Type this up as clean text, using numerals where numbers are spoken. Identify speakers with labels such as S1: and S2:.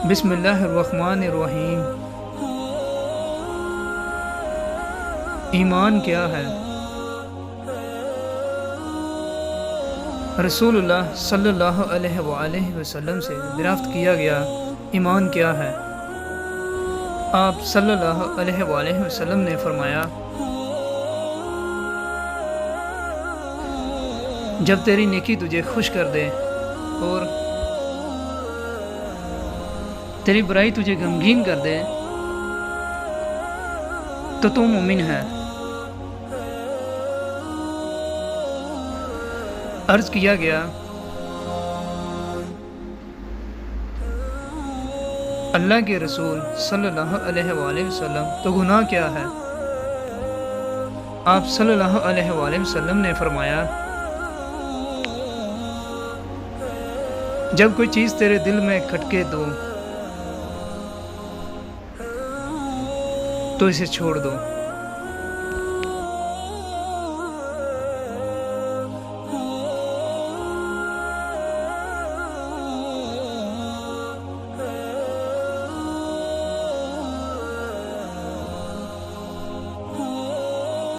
S1: بسم اللہ الرحمن الرحیم۔ ایمان کیا ہے؟ رسول اللہ صلی اللہ علیہ وآلہ وسلم سے دریافت کیا گیا، ایمان کیا ہے؟ آپ صلی اللہ علیہ وآلہ وسلم نے فرمایا، جب تیری نیکی تجھے خوش کر دے اور تیری برائی تجھے غمگین کر دے تو مومن ہے۔ عرض کیا گیا، اللہ کے رسول صلی اللہ علیہ وآلہ وسلم تو گناہ کیا ہے؟ آپ صلی اللہ علیہ وآلہ وسلم نے فرمایا، جب کوئی چیز تیرے دل میں کھٹکے تو اسے چھوڑ دو۔